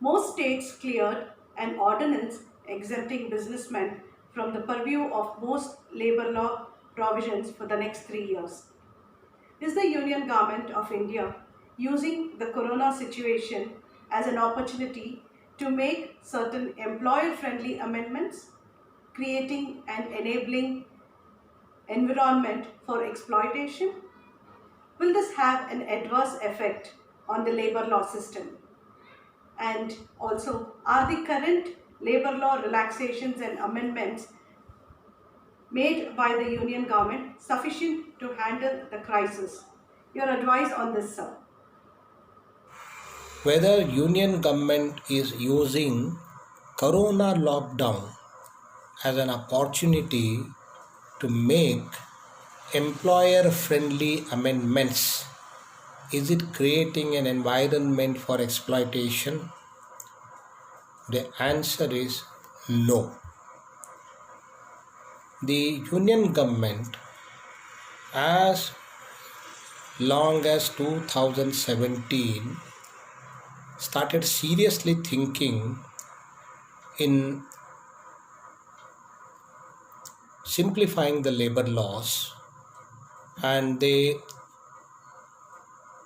Most states cleared an ordinance exempting businessmen from the purview of most labor law provisions for the next 3 years. Is the Union Government of India using the corona situation as an opportunity to make certain employer friendly amendments, creating an enabling environment for exploitation? Will this have an adverse effect on the labor law system? And also, are the current labor law relaxations and amendments made by the Union Government sufficient to handle the crisis? Your advice on this, sir? Whether union government is using corona lockdown as an opportunity to make employer friendly amendments, is it creating an environment for exploitation? The answer is no. The union government, as long as 2017, started seriously thinking in simplifying the labor laws, and they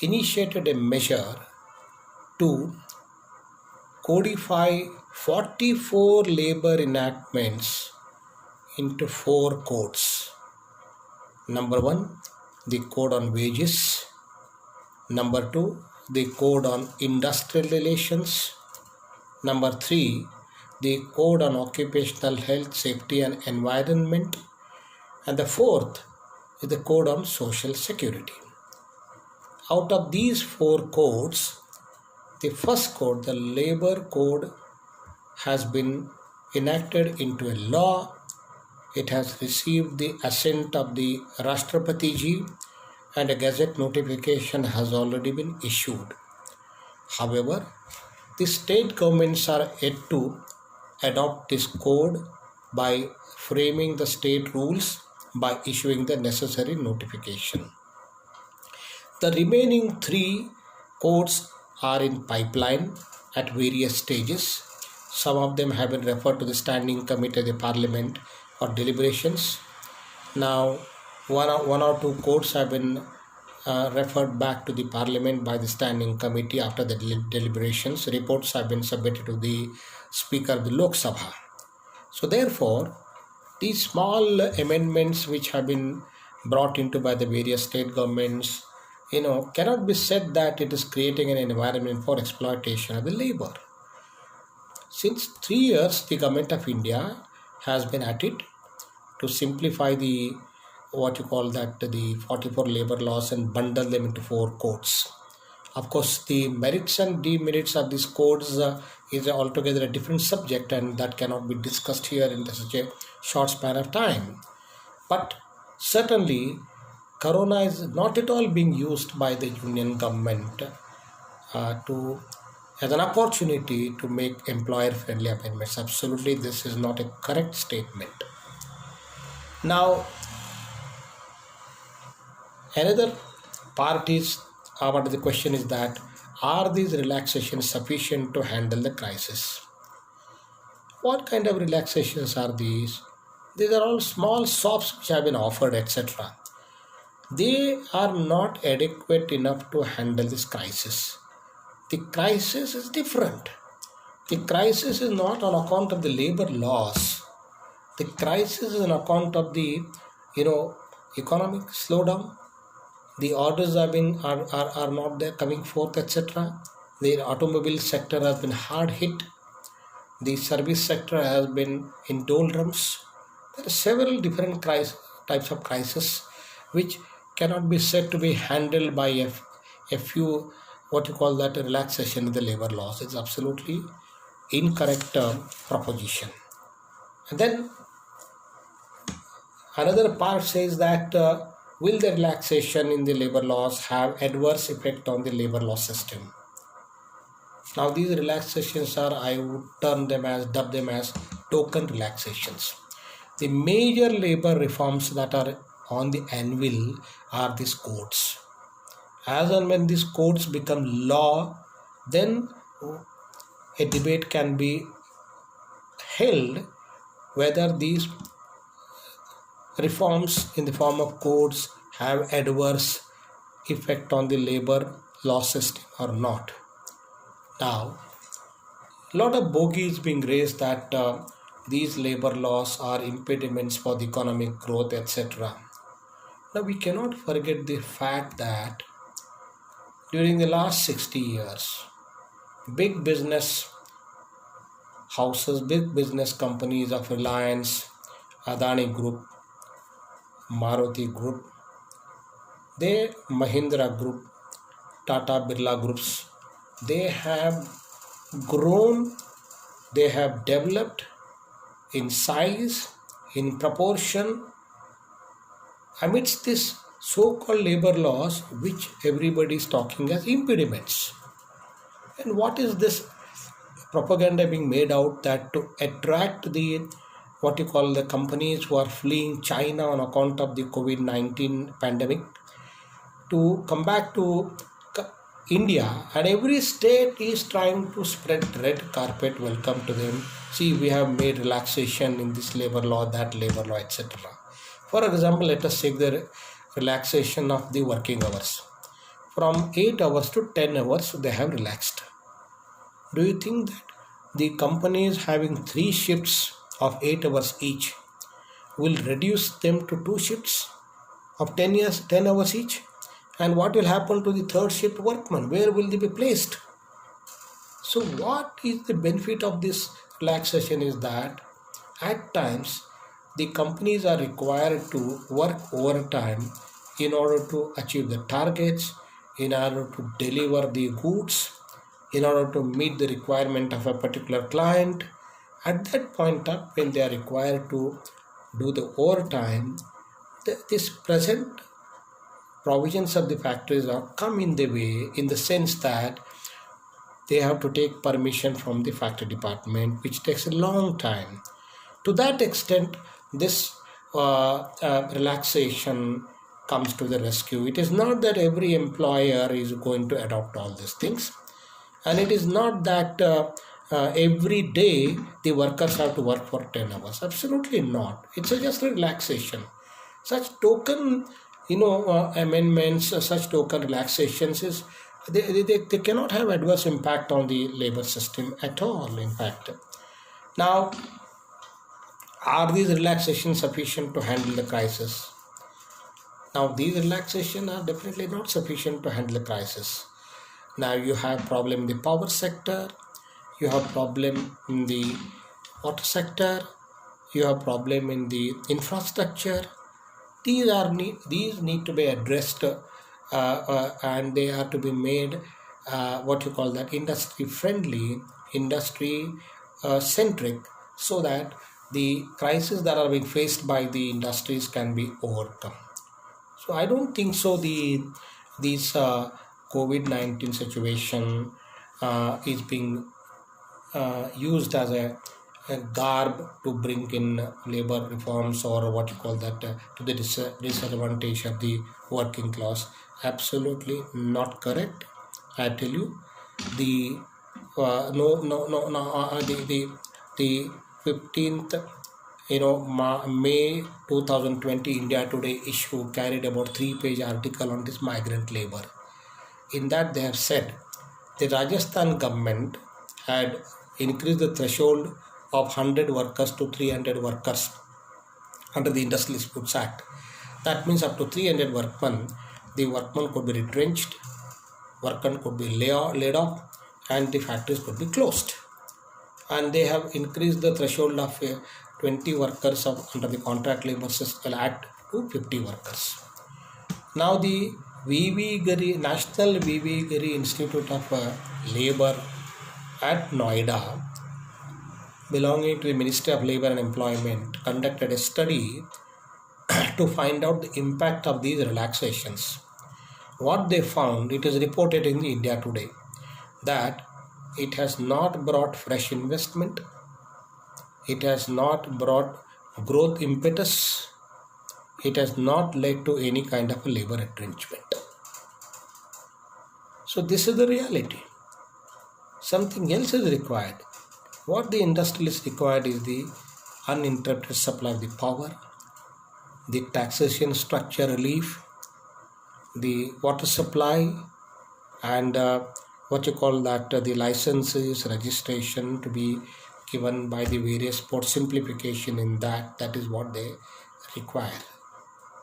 initiated a measure to codify 44 labor enactments into 4 codes. Number 1, the code on wages. Number 2, the code on industrial relations. Number 3, the code on occupational health, safety and environment. And the fourth is the code on social security. Out of these 4 codes, the first code, the labor code, has been enacted into a law. It has received the assent of the Rashtrapati ji, and a gazette notification has already been issued. However, the state governments are yet to adopt this code by framing the state rules by issuing the necessary notification. The remaining 3 codes are in pipeline at various stages. Some of them have been referred to the standing committee of the parliament for deliberations. Now, one or two codes have been referred back to the parliament by the standing committee after the deliberations. Reports have been submitted to the speaker of the Lok Sabha. So therefore, these small amendments which have been brought into by the various state governments, cannot be said that it is creating an environment for exploitation of the labor. Since 3 years, the government of India has been at it to simplify the 44 labor laws and bundle them into 4 codes. Of course, the merits and demerits of these codes is altogether a different subject, and that cannot be discussed here in such a short span of time. But certainly, corona is not at all being used by the union government as an opportunity to make employer friendly amendments. Absolutely, this is not a correct statement. Now, another part is, what the question is that, are these relaxations sufficient to handle the crisis? What kind of relaxations are these? These are all small softs which have been offered, etc. They are not adequate enough to handle this crisis. The crisis is different. The crisis is not on account of the labor laws. The crisis is on account of the economic slowdown. The orders are not there coming forth, etc. The automobile sector has been hard hit. The service sector has been in doldrums. There are several different types of crises which cannot be said to be handled by a few relaxation in the labor laws. It's absolutely incorrect proposition. And then another part says that will the relaxation in the labor laws have adverse effect on the labor law system? Now these relaxations are, I would dub them as token relaxations. The major labor reforms that are on the anvil are these codes. As and when these codes become law, then a debate can be held whether these reforms in the form of codes have adverse effect on the labor law system or not. Now, a lot of bogey is being raised that these labor laws are impediments for the economic growth, etc. Now, we cannot forget the fact that during the last 60 years, big business houses, big business companies of Reliance, Adani Group, Maruti Group, they Mahindra Group, Tata Birla Groups, they have grown, they have developed in size, in proportion, amidst this so-called labor laws which everybody is talking as impediments. And what is this propaganda being made out that to attract the what you call the companies who are fleeing China on account of the COVID-19 pandemic to come back to India, and every state is trying to spread red carpet welcome to them. See, we have made relaxation in this labor law, that labor law, etc. For example, let us take the relaxation of the working hours. From 8 hours to 10 hours, they have relaxed. Do you think that the companies having 3 shifts of 8 hours each will reduce them to 2 shifts of 10 hours each? And what will happen to the third shift workman? Where will they be placed? So what is the benefit of this relaxation is that at times the companies are required to work overtime in order to achieve the targets, in order to deliver the goods, in order to meet the requirement of a particular client. At that point up when they are required to do the overtime, this present provisions of the factories are come in the way, in the sense that they have to take permission from the factory department, which takes a long time. To that extent, this relaxation comes to the rescue. It is not that every employer is going to adopt all these things, and it is not that every day the workers have to work for 10 hours. Absolutely not. It's just a relaxation. Such token amendments, such token relaxations is they cannot have adverse impact on the labor system at all, in fact. Now, are these relaxations sufficient to handle the crisis? Now, these relaxations are definitely not sufficient to handle the crisis. Now, you have problem in the power sector, you have problem in the water sector, you have problem in the infrastructure. These need to be addressed, and they are to be made industry friendly, industry centric, so that the crises that are being faced by the industries can be overcome. So I don't think so. This COVID-19 situation is being used as a garb to bring in labor reforms, or to the disadvantage of the working class. Absolutely not correct. I tell you, the 15th May 2020 India Today issue carried about 3-page article on this migrant labor. In that they have said the Rajasthan government had increased the threshold of 100 workers to 300 workers under the Industrial Disputes Act. That means up to 300 workmen, the workmen could be retrenched, workmen could be laid off, and the factories could be closed. And they have increased the threshold of 20 workers under the Contract Labour System Act to 50 workers. Now the National V.V. Giri Institute of Labour at Noida, belonging to the Ministry of Labour and Employment, conducted a study to find out the impact of these relaxations. What they found, it is reported in the India Today, that it has not brought fresh investment, it has not brought growth impetus, it has not led to any kind of a labor retrenchment. So this is the reality. something else is required. What the industrialist required is the uninterrupted supply of the power, the taxation structure relief, the water supply, and the licenses registration to be given by the various port simplification in that is what they require.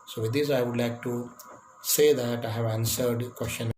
So with this I would like to say that I have answered question